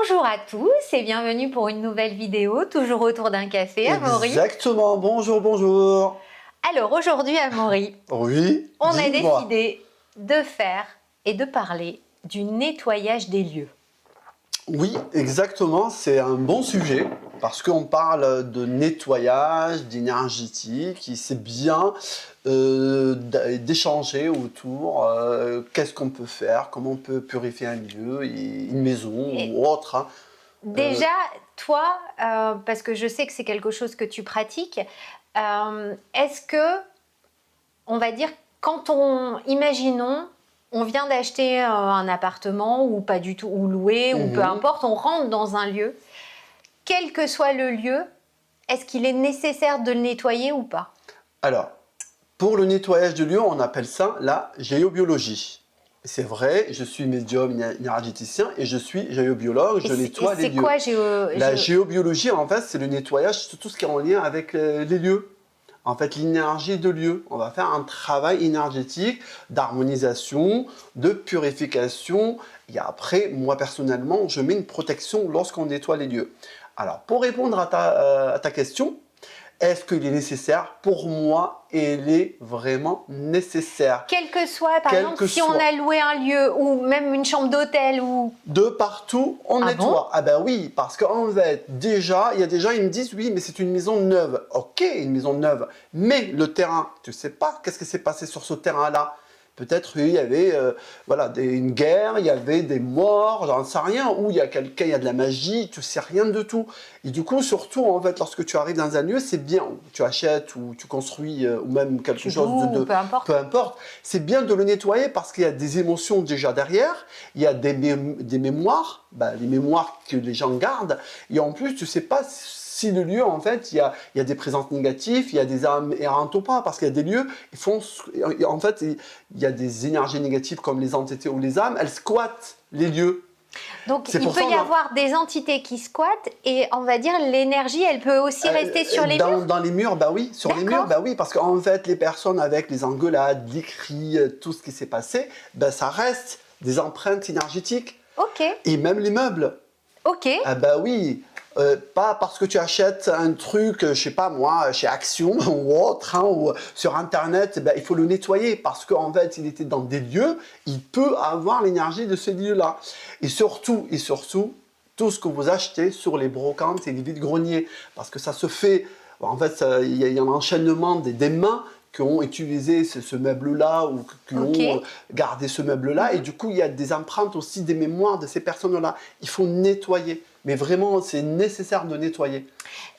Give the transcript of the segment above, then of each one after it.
Bonjour à tous et bienvenue pour une nouvelle vidéo, toujours autour d'un café, Amaury. Exactement, bonjour, bonjour. Alors aujourd'hui, Amaury, Oui, on a dis-moi. décidé de faire et de parler du nettoyage des lieux. Oui, exactement, c'est un bon sujet parce qu'on parle de nettoyage, d'énergétique, et c'est bien d'échanger autour qu'est-ce qu'on peut faire, comment on peut purifier un lieu, une maison Et ou autre. Hein. déjà, toi, parce que je sais que c'est quelque chose que tu pratiques, est-ce que, on va dire, imaginons, on vient d'acheter un appartement ou pas du tout, ou loué, ou peu importe, on rentre dans un lieu, quel que soit le lieu, est-ce qu'il est nécessaire de le nettoyer ou pas? Alors, pour le nettoyage de lieu, on appelle ça la géobiologie. C'est vrai, je suis médium énergéticien et je suis géobiologue, je nettoie les lieux. C'est quoi La géobiologie, en fait, c'est le nettoyage de tout ce qui est en lien avec les lieux. En fait, l'énergie de lieu. On va faire un travail énergétique d'harmonisation, de purification. Et après, moi, personnellement, je mets une protection lorsqu'on nettoie les lieux. Alors, pour répondre à ta question, est-ce qu'il est nécessaire? Pour moi, il est vraiment nécessaire. Quel que soit, par exemple, si on a loué un lieu ou même une chambre d'hôtel ou... De partout, on nettoie. Bon? Ah ben oui, parce qu'en fait, déjà, il y a des gens qui me disent, oui, mais c'est une maison neuve. Ok, une maison neuve, mais le terrain, tu ne sais pas qu'est-ce qui s'est passé sur ce terrain-là. Peut-être il y avait une guerre, il y avait des morts, j'en sais rien, ou il y a quelqu'un, il y a de la magie, tu sais rien de tout. Et du coup, surtout, en fait, lorsque tu arrives dans un lieu, c'est bien, tu achètes ou tu construis, ou même quelque chose de peu importe, c'est bien de le nettoyer parce qu'il y a des émotions déjà derrière, il y a des mémoires, les mémoires que les gens gardent, et en plus, tu sais pas si le lieu, en fait, il y a des présences négatives, il y a des âmes errantes ou pas, parce qu'il y a des lieux, en fait, il y a des énergies négatives comme les entités ou les âmes, elles squattent les lieux. Donc, il peut y avoir des entités qui squattent et, on va dire, l'énergie, elle peut aussi rester sur les murs? Dans les murs, bah oui, sur les murs, bah oui, parce qu'en fait, les personnes avec les engueulades, les cris, tout ce qui s'est passé, ça reste des empreintes énergétiques. Ok. Et même les meubles. Ok. Ah bah oui. Pas parce que tu achètes un truc, je sais pas moi, chez Action ou autre, hein, ou sur Internet, il faut le nettoyer parce qu'en fait, il était dans des lieux, il peut avoir l'énergie de ces lieux-là. Et surtout, tout ce que vous achetez sur les brocantes et les vides-greniers, parce que ça se fait, en fait, il y a un enchaînement des mains qui ont utilisé ce meuble-là ou qui ont gardé ce meuble-là. Et du coup, il y a des empreintes aussi, des mémoires de ces personnes-là. Il faut nettoyer. Mais vraiment, c'est nécessaire de nettoyer.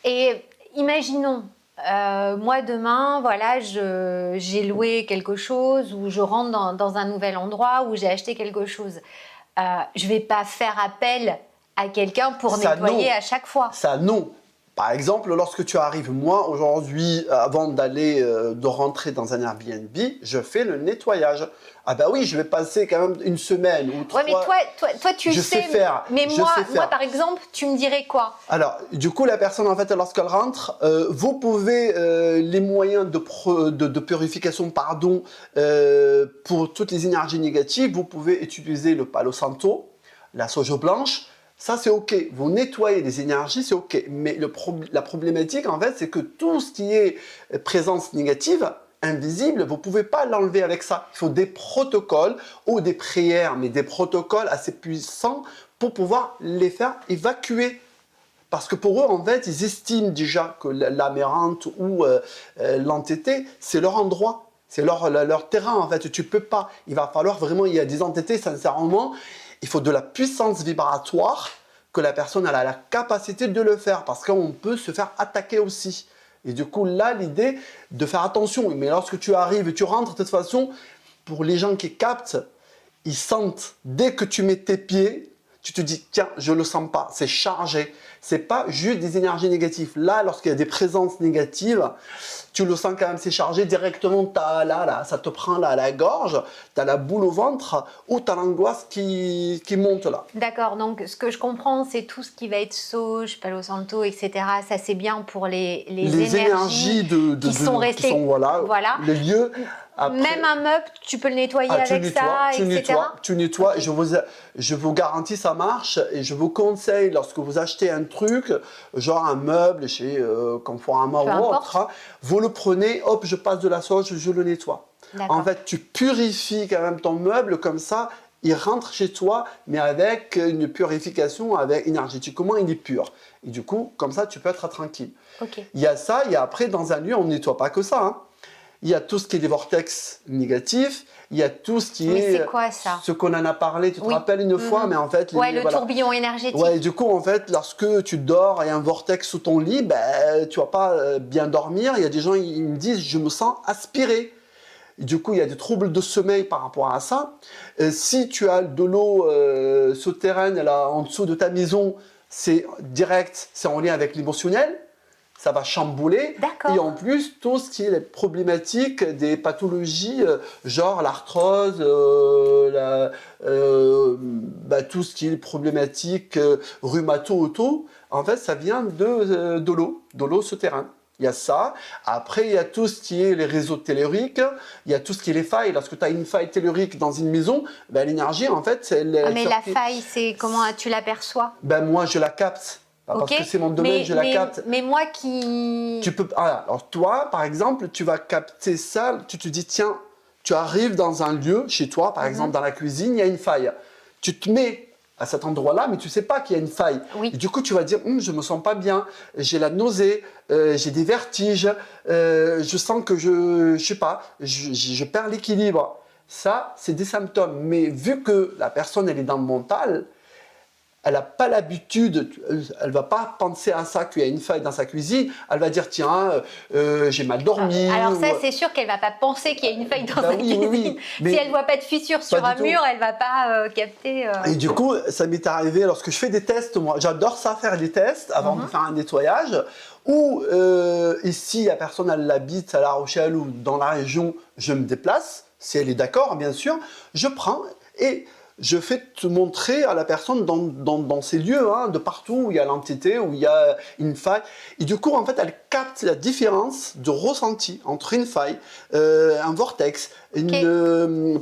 Et imaginons, moi demain, voilà, j'ai loué quelque chose ou je rentre dans un nouvel endroit où j'ai acheté quelque chose. Je ne vais pas faire appel à quelqu'un pour nettoyer à chaque fois. Ça, non. Par exemple, lorsque tu arrives, moi, aujourd'hui, avant de rentrer dans un Airbnb, je fais le nettoyage. Ah bah oui, je vais passer quand même une semaine ou 3. Ouais, mais toi tu sais faire. Mais moi, par exemple, tu me dirais quoi? Alors, du coup, la personne, en fait, lorsqu'elle rentre, vous pouvez, les moyens de purification, pardon, pour toutes les énergies négatives, vous pouvez utiliser le Palo Santo, la sauge blanche. Ça, c'est OK. Vous nettoyez les énergies, c'est OK. Mais la problématique, en fait, c'est que tout ce qui est présence négative, invisible, vous ne pouvez pas l'enlever avec ça. Il faut des protocoles ou des prières, mais des protocoles assez puissants pour pouvoir les faire évacuer. Parce que pour eux, en fait, ils estiment déjà que l'âme errante ou l'entité, c'est leur endroit. C'est leur terrain, en fait. Tu ne peux pas. Il va falloir vraiment, il y a des entités, sincèrement, il faut de la puissance vibratoire que la personne a la capacité de le faire parce qu'on peut se faire attaquer aussi. Et du coup, là, l'idée de faire attention. Mais lorsque tu arrives et tu rentres, de toute façon, pour les gens qui captent, ils sentent, dès que tu mets tes pieds, tu te dis, tiens, je ne le sens pas, c'est chargé. Ce n'est pas juste des énergies négatives. Là, lorsqu'il y a des présences négatives, tu le sens quand même, c'est chargé directement, là, ça te prend là, à la gorge, tu as la boule au ventre ou tu as l'angoisse qui monte là. D'accord, donc ce que je comprends, c'est tout ce qui va être sauge, Palo Santo, etc. Ça, c'est bien pour les énergies qui sont restées. voilà, les lieux. Même un meuble, tu peux le nettoyer avec ça, etc. Tu nettoies. Okay. Je vous garantis, ça marche. Et je vous conseille, lorsque vous achetez un truc, genre un meuble chez Conforama ou autre, hein, vous le prenez, hop, je passe de la sauge, je le nettoie. En fait, tu purifies quand même ton meuble comme ça. Il rentre chez toi, mais avec une purification énergétiquement, il est pur. Et du coup, comme ça, tu peux être tranquille. Okay. Il y a ça, il y a après, dans un lieu, on ne nettoie pas que ça. Hein. Il y a tout ce qui est des vortex négatifs, il y a tout ce qui est... c'est quoi ça? Ce qu'on en a parlé, tu te rappelles une fois, mais en fait... Ouais, le tourbillon énergétique. Ouais, du coup, en fait, lorsque tu dors et un vortex sous ton lit, ben, tu ne vas pas bien dormir. Il y a des gens, ils me disent, je me sens aspiré. Du coup, il y a des troubles de sommeil par rapport à ça. Si tu as de l'eau souterraine là, en dessous de ta maison, c'est direct, c'est en lien avec l'émotionnel. Ça va chambouler. Et en plus, tout ce qui est les problématiques des pathologies, genre l'arthrose, tout ce qui est problématique rhumato-auto, en fait, ça vient de l'eau souterraine. Il y a ça. Après, il y a tout ce qui est les réseaux telluriques. Il y a tout ce qui est les failles. Lorsque tu as une faille tellurique dans une maison, ben, l'énergie, en fait, c'est... mais la faille, c'est comment tu l'aperçois? Ben, moi, je la capte. Parce que c'est mon domaine, je la capte. Mais moi qui... Tu peux... Alors, toi, par exemple, tu vas capter ça. Tu te dis, tiens, tu arrives dans un lieu, chez toi, par exemple, dans la cuisine, il y a une faille. Tu te mets à cet endroit-là, mais tu ne sais pas qu'il y a une faille. Oui. Et du coup, tu vas dire, je ne me sens pas bien, j'ai la nausée, j'ai des vertiges, je sens que je perds l'équilibre. Ça, c'est des symptômes. Mais vu que la personne, elle est dans le mental, elle n'a pas l'habitude, elle ne va pas penser à ça, qu'il y a une faille dans sa cuisine, elle va dire, tiens, j'ai mal dormi. Alors ça, c'est sûr qu'elle ne va pas penser qu'il y a une faille dans sa cuisine. Oui. Mais si elle ne voit pas de fissure sur un mur, elle ne va pas capter... Et du coup, ça m'est arrivé lorsque je fais des tests, moi, j'adore ça, faire des tests avant de faire un nettoyage, ou ici, la personne, elle habite à La Rochelle ou dans la région, je me déplace, si elle est d'accord, bien sûr, je prends et... je fais te montrer à la personne dans ces lieux, hein, de partout où il y a l'entité, où il y a une faille. Et du coup, en fait, elle capte la différence de ressenti entre une faille, un vortex,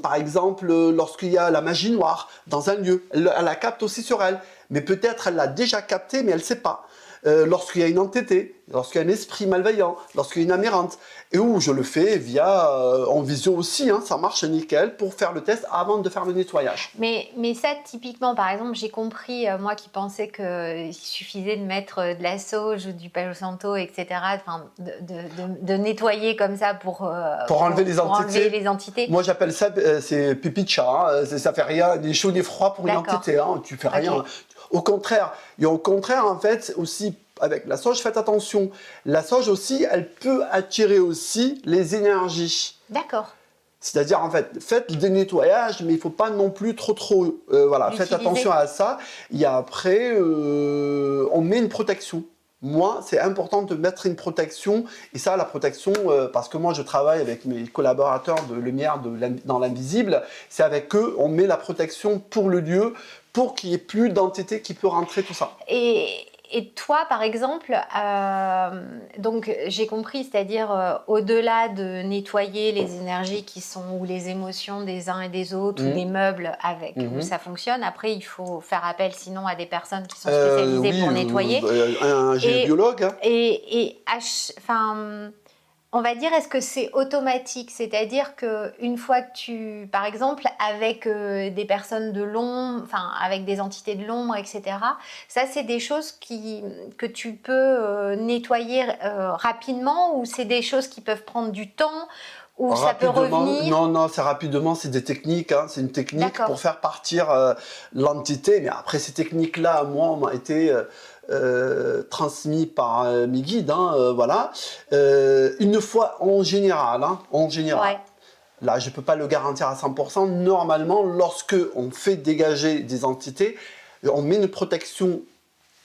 par exemple, lorsqu'il y a la magie noire dans un lieu. Elle la capte aussi sur elle. Mais peut-être elle l'a déjà capté, mais elle ne sait pas. Lorsqu'il y a une entité, lorsqu'il y a un esprit malveillant, lorsqu'il y a une aberrante, et où je le fais via, en visio aussi, hein, ça marche nickel pour faire le test avant de faire le nettoyage. Mais ça, typiquement, par exemple, j'ai compris, moi qui pensais qu'il suffisait de mettre de la sauge ou du Palo Santo, etc., de nettoyer comme ça pour enlever les entités. Moi, j'appelle ça, c'est pipi de chat, hein, ça fait rien, ni chaud ni froid pour une entité, hein, tu fais rien. Au contraire, en fait, aussi, avec la sauge, faites attention. La sauge aussi, elle peut attirer aussi les énergies. D'accord. C'est-à-dire, en fait, faites des nettoyages, mais il ne faut pas non plus trop, voilà, faites attention à ça. Et après, on met une protection. Moi, c'est important de mettre une protection. Et ça, la protection, parce que moi, je travaille avec mes collaborateurs de lumière dans l'invisible, c'est avec eux, on met la protection pour le lieu, pour qu'il n'y ait plus d'entité qui peut rentrer, tout ça. Et toi, par exemple, donc j'ai compris, c'est-à-dire au-delà de nettoyer les énergies qui sont ou les émotions des uns et des autres ou des meubles avec où ça fonctionne, après il faut faire appel sinon à des personnes qui sont spécialisées pour nettoyer. Un géobiologue. On va dire, est-ce que c'est automatique? C'est-à-dire qu'une fois que tu, par exemple, avec des personnes de l'ombre, enfin, avec des entités de l'ombre, etc., ça, c'est des choses que tu peux nettoyer rapidement ou c'est des choses qui peuvent prendre du temps ou ça peut revenir? Non, c'est rapidement, c'est des techniques, hein, c'est une technique pour faire partir l'entité. Mais après, ces techniques-là, moi, m'ont été... transmis par mes guides, hein, voilà. Une fois en général, là je ne peux pas le garantir à 100%, normalement lorsque on fait dégager des entités, on met une protection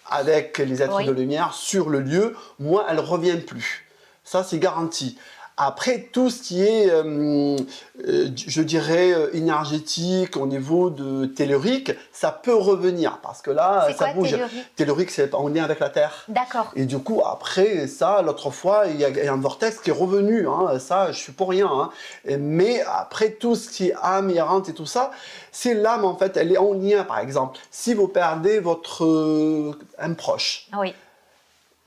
avec les êtres de lumière sur le lieu, moi elles ne reviennent plus. Ça c'est garanti. Après, tout ce qui est, je dirais, énergétique au niveau de tellurique, ça peut revenir parce que là, C'est ça quoi, bouge. tellurique? Tellurique, c'est en lien avec la Terre. D'accord. Et du coup, après, ça, l'autre fois, il y a un vortex qui est revenu. Hein, ça, je suis pour rien. Hein. Mais après, tout ce qui est âme errante et tout ça, c'est l'âme, en fait, elle est en lien, par exemple. Si vous perdez un proche, Oui.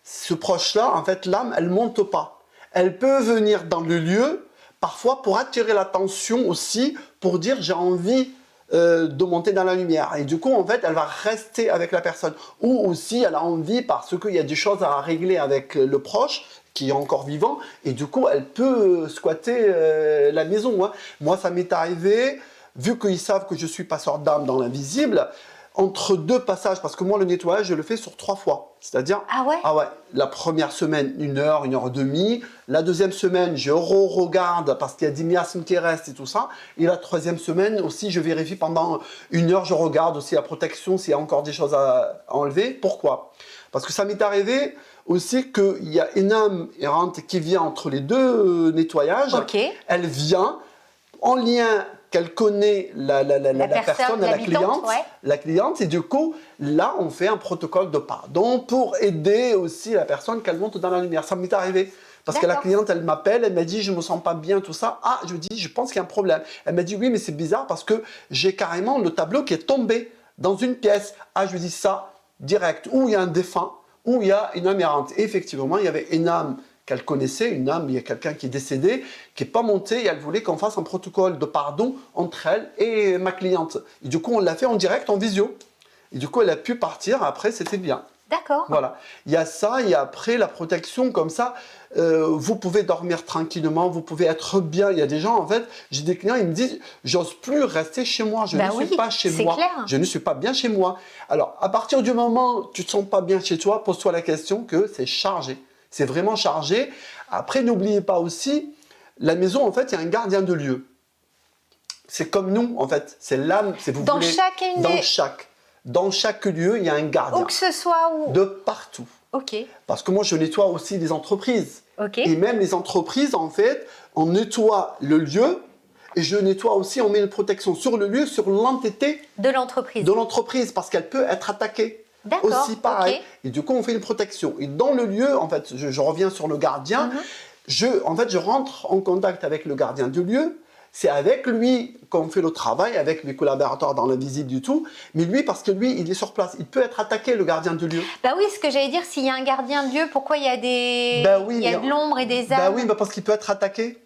ce proche-là, en fait, l'âme, elle monte pas. Elle peut venir dans le lieu, parfois pour attirer l'attention aussi, pour dire j'ai envie de monter dans la lumière. Et du coup, en fait, elle va rester avec la personne. Ou aussi, elle a envie parce qu'il y a des choses à régler avec le proche, qui est encore vivant, et du coup, elle peut squatter la maison. Hein. Moi, ça m'est arrivé, vu qu'ils savent que je suis passeur d'âme dans l'invisible, entre deux passages, parce que moi, le nettoyage, je le fais sur 3 fois. C'est-à-dire, Ah ouais, la première semaine, 1 heure et demie. La deuxième semaine, je regarde parce qu'il y a des miasmes qui restent et tout ça. Et la troisième semaine aussi, je vérifie pendant 1 heure, je regarde aussi la protection, s'il y a encore des choses à enlever. Pourquoi? Parce que ça m'est arrivé aussi qu'il y a une âme errante qui vient entre les deux nettoyages. Ok. Elle vient en lien qu'elle connaît la personne, la cliente, et du coup, là, on fait un protocole de pardon pour aider aussi la personne qu'elle monte dans la lumière. Ça m'est arrivé. Parce que la cliente, elle m'appelle, elle m'a dit, je me sens pas bien, tout ça. Ah, je dis, je pense qu'il y a un problème. Elle m'a dit, oui, mais c'est bizarre parce que j'ai carrément le tableau qui est tombé dans une pièce. Ah, je lui dis ça, direct. Ou il y a un défunt, ou il y a une âme errante. Et effectivement, il y avait une âme qu'elle connaissait, une âme, il y a quelqu'un qui est décédé, qui n'est pas monté, et elle voulait qu'on fasse un protocole de pardon entre elle et ma cliente. Et du coup, on l'a fait en direct, en visio. Et du coup, elle a pu partir, après, c'était bien. D'accord. Voilà. Il y a ça, et après, la protection, comme ça, vous pouvez dormir tranquillement, vous pouvez être bien. Il y a des gens, en fait, j'ai des clients, ils me disent, j'ose plus rester chez moi, je ne suis pas chez moi. Clair. Je ne suis pas bien chez moi. Alors, à partir du moment où tu ne te sens pas bien chez toi, pose-toi la question que c'est chargé. C'est vraiment chargé. Après, n'oubliez pas aussi, la maison, en fait, il y a un gardien de lieu. C'est comme nous, en fait. C'est l'âme, si vous voulez. Dans chaque lieu, il y a un gardien. Où que ce soit où. De partout. Ok. Parce que moi, je nettoie aussi les entreprises. Ok. Et même les entreprises, en fait, on nettoie le lieu et je nettoie aussi, on met une protection sur le lieu, sur l'entité de l'entreprise. De l'entreprise, parce qu'elle peut être attaquée. D'accord. Aussi pareil. Okay. Et du coup, on fait une protection. Et dans le lieu, en fait, je reviens sur le gardien, je rentre en contact avec le gardien du lieu. C'est avec lui qu'on fait le travail, avec mes collaborateurs dans l'invisible du tout. Mais lui, parce que lui, il est sur place. Il peut être attaqué, le gardien de lieu. Bah oui, ce que j'allais dire, s'il y a un gardien de lieu, pourquoi il y a de l'ombre et des âmes? Bah oui, parce qu'il peut être attaqué.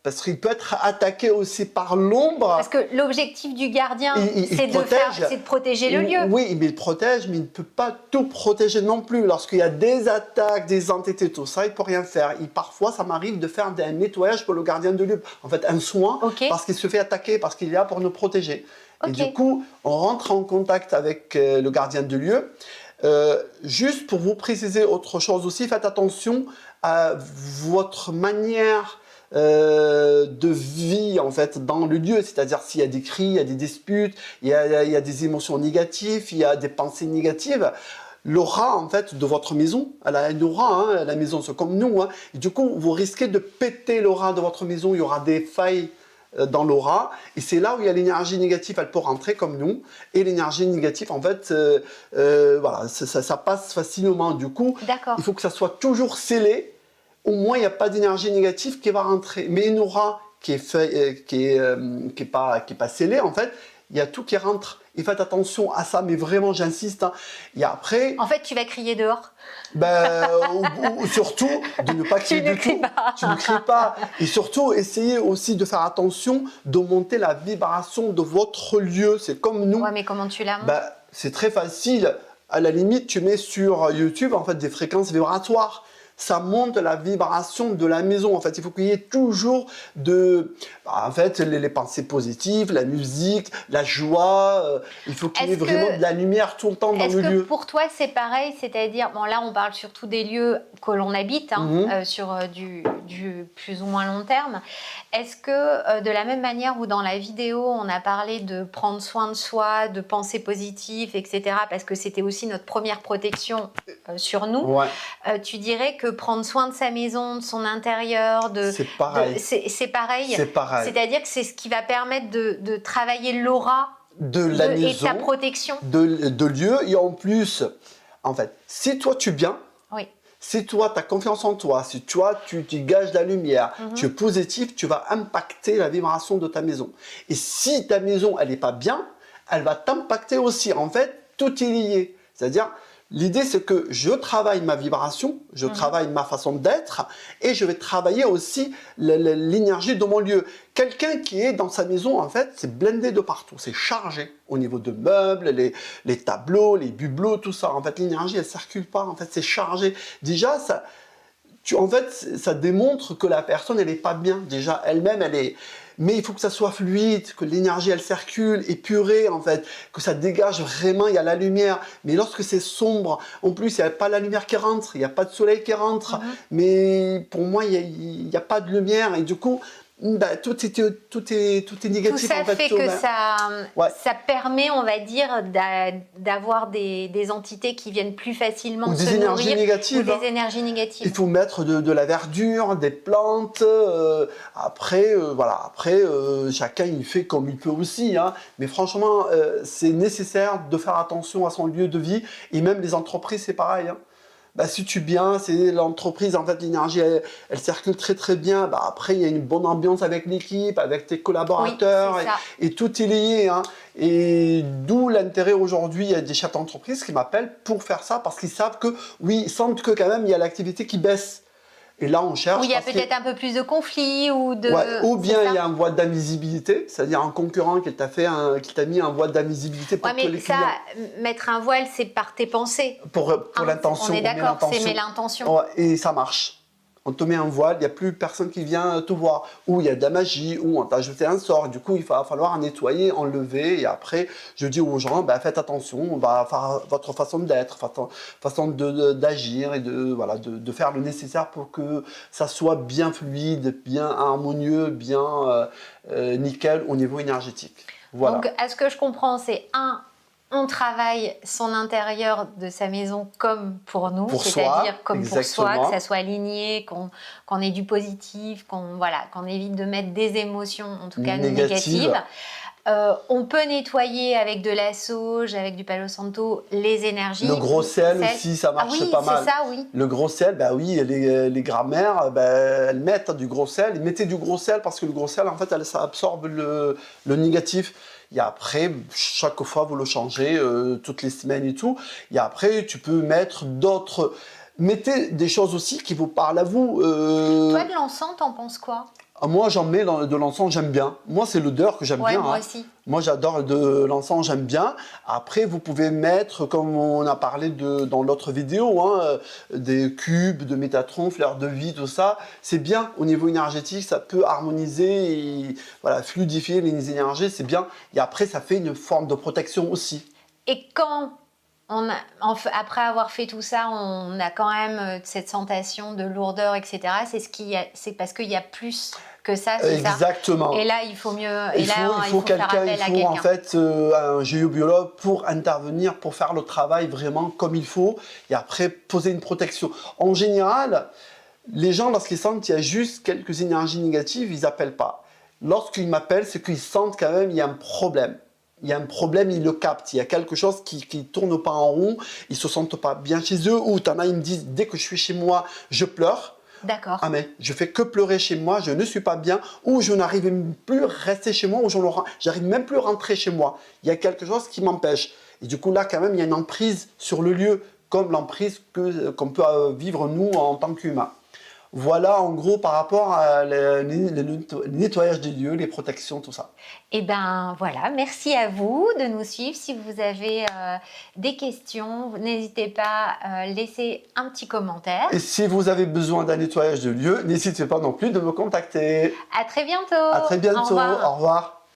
Parce qu'il peut être attaqué aussi par l'ombre. Parce que l'objectif du gardien, c'est de protéger le lieu. Oui, mais il protège, mais il ne peut pas tout protéger non plus. Lorsqu'il y a des attaques, des entités, tout ça, il ne peut rien faire. Parfois, ça m'arrive de faire un nettoyage pour le gardien de lieu. En fait, un soin, parce qu'il se fait attaquer, parce qu'il est là pour nous protéger. Et du coup, on rentre en contact avec le gardien de lieu. Juste pour vous préciser autre chose aussi, faites attention à votre manière de vie en fait dans le lieu, c'est-à-dire s'il y a des cris, il y a des disputes, il y a des émotions négatives, il y a des pensées négatives, l'aura en fait de votre maison, elle a une aura, hein, la maison c'est comme nous, hein, et du coup vous risquez de péter l'aura de votre maison, il y aura des failles dans l'aura, et c'est là où il y a l'énergie négative, elle peut rentrer comme nous, et l'énergie négative en fait, voilà, ça passe facilement, du coup il faut que ça soit toujours scellé. Au moins, il n'y a pas d'énergie négative qui va rentrer. Mais une aura qui est pas scellée, en fait, il y a tout qui rentre. Et faites attention à ça, mais vraiment, j'insiste. Hein. Et après... En fait, tu vas crier dehors. Ou surtout, de ne pas crier du tout. Tu ne cries pas. Et surtout, essayez aussi de faire attention, de monter la vibration de votre lieu. C'est comme nous. Ouais, mais comment tu la montes? C'est très facile. À la limite, tu mets sur YouTube, en fait, des fréquences vibratoires. Ça monte la vibration de la maison. En fait, il faut qu'il y ait toujours en fait, les pensées positives, la musique, la joie. Il faut qu'il y ait vraiment de la lumière tout le temps dans le lieu. Est-ce que pour toi, c'est pareil? C'est-à-dire, bon, là, on parle surtout des lieux que l'on habite, hein, sur du plus ou moins long terme. Est-ce que, de la même manière où dans la vidéo, on a parlé de prendre soin de soi, de pensées positives, etc., parce que c'était aussi notre première protection sur nous, tu dirais que prendre soin de sa maison, de son intérieur, C'est pareil. C'est pareil. C'est pareil. C'est-à-dire que c'est ce qui va permettre de travailler l'aura De la maison, et ta protection. de lieu. Et en plus, en fait, si toi tu es bien, Oui. si toi tu as confiance en toi, si toi tu dégages la lumière, tu es positif, tu vas impacter la vibration de ta maison. Et si ta maison elle n'est pas bien, elle va t'impacter aussi. En fait, tout est lié. C'est-à-dire, l'idée c'est que je travaille ma vibration, je travaille ma façon d'être et je vais travailler aussi l'énergie de mon lieu. Quelqu'un qui est dans sa maison, en fait, c'est blindé de partout, c'est chargé au niveau de meubles, les tableaux, les bibelots, tout ça. En fait, l'énergie, elle ne circule pas, en fait, c'est chargé. Déjà, ça démontre que la personne, elle n'est pas bien. Déjà, elle-même, elle est... Mais il faut que ça soit fluide, que l'énergie, elle circule, épurée, en fait, que ça dégage vraiment, il y a la lumière. Mais lorsque c'est sombre, en plus, il n'y a pas la lumière qui rentre, il n'y a pas de soleil qui rentre. Mais pour moi, il n'y a pas de lumière. Et du coup, bah, tout est négatif. Tout ça en fait, fait que ça permet, on va dire, d'avoir des entités qui viennent plus facilement ou se des énergies nourrir, négatives. ou des énergies négatives. Il faut mettre de la verdure, des plantes. Après, chacun il fait comme il peut aussi. Hein. Mais franchement, c'est nécessaire de faire attention à son lieu de vie. Et même les entreprises, c'est pareil. Hein. Bah, si tu es bien, c'est l'entreprise, en fait, l'énergie, elle circule très très bien. Bah, après, il y a une bonne ambiance avec l'équipe, avec tes collaborateurs, Oui, et tout est lié. Hein. Et d'où l'intérêt aujourd'hui, il y a des chefs d'entreprise qui m'appellent pour faire ça, parce qu'ils savent que, oui, ils sentent que quand même, il y a l'activité qui baisse. Et là, on cherche. Où il y a peut-être un peu plus de conflits ou de. Ouais, ou bien il y a un voie d'invisibilité, c'est-à-dire un concurrent qui t'a mis un voile d'invisibilité pour que les clients. Mettre un voile, c'est par tes pensées. Pour l'intention. On est d'accord, c'est l'intention. Ouais, et ça marche. On te met un voile, il n'y a plus personne qui vient te voir. Ou il y a de la magie, ou on t'a ajouté un sort. Du coup, il va falloir nettoyer, enlever. Et après, je dis aux gens, bah, faites attention, on va faire votre façon d'être, façon d'agir et de faire le nécessaire pour que ça soit bien fluide, bien harmonieux, bien nickel au niveau énergétique. Voilà. Donc, à ce que je comprends, c'est on travaille son intérieur de sa maison comme pour nous, c'est-à-dire comme exactement. pour soi, que ça soit aligné, qu'on ait du positif, qu'on évite de mettre des émotions, en tout cas négatives. On peut nettoyer avec de la sauge, avec du Palo Santo, les énergies. Le gros sel aussi, ça marche pas mal. C'est ça, oui. Le gros sel, bah oui, les grands-mères, elles mettent du gros sel. Ils mettaient du gros sel parce que le gros sel, en fait, ça absorbe le négatif. Et après, chaque fois, vous le changez, toutes les semaines et tout. Et après, tu peux mettre d'autres... Mettez des choses aussi qui vous parlent à vous. Toi, de l'encens, t'en penses quoi? Moi, j'en mets de l'encens, j'aime bien. Moi, c'est l'odeur que j'aime bien. Moi aussi. Moi, j'adore de l'encens, j'aime bien. Après, vous pouvez mettre, comme on a parlé dans l'autre vidéo, hein, des cubes de Métatron, fleurs de vie, tout ça. C'est bien au niveau énergétique, ça peut harmoniser et fluidifier les énergies, c'est bien. Et après, ça fait une forme de protection aussi. Et quand après avoir fait tout ça, on a quand même cette sensation de lourdeur, etc. C'est parce qu'il y a plus que ça, c'est ça. Exactement. Et là, il faut mieux. Il faut en fait un géobiologue pour intervenir, pour faire le travail vraiment comme il faut, et après poser une protection. En général, les gens, lorsqu'ils sentent qu'il y a juste quelques énergies négatives, ils n'appellent pas. Lorsqu'ils m'appellent, c'est qu'ils sentent quand même qu'il y a un problème. Il y a un problème, ils le captent. Il y a quelque chose qui ne tourne pas en rond. Ils ne se sentent pas bien chez eux. Ou t'en as, ils me disent, dès que je suis chez moi, je pleure. D'accord. Ah mais je fais que pleurer chez moi, je ne suis pas bien. Ou je n'arrive plus à rester chez moi, ou j'arrive même plus à rentrer chez moi. Il y a quelque chose qui m'empêche. Et du coup, là, quand même, il y a une emprise sur le lieu, comme l'emprise qu'on peut vivre, nous, en tant qu'humains. Voilà, en gros, par rapport à le nettoyage des lieux, les protections, tout ça. Et ben voilà, merci à vous de nous suivre. Si vous avez des questions, n'hésitez pas à laisser un petit commentaire. Et si vous avez besoin d'un nettoyage de lieu, n'hésitez pas non plus de me contacter. À très bientôt. À très bientôt. Au revoir. Au revoir.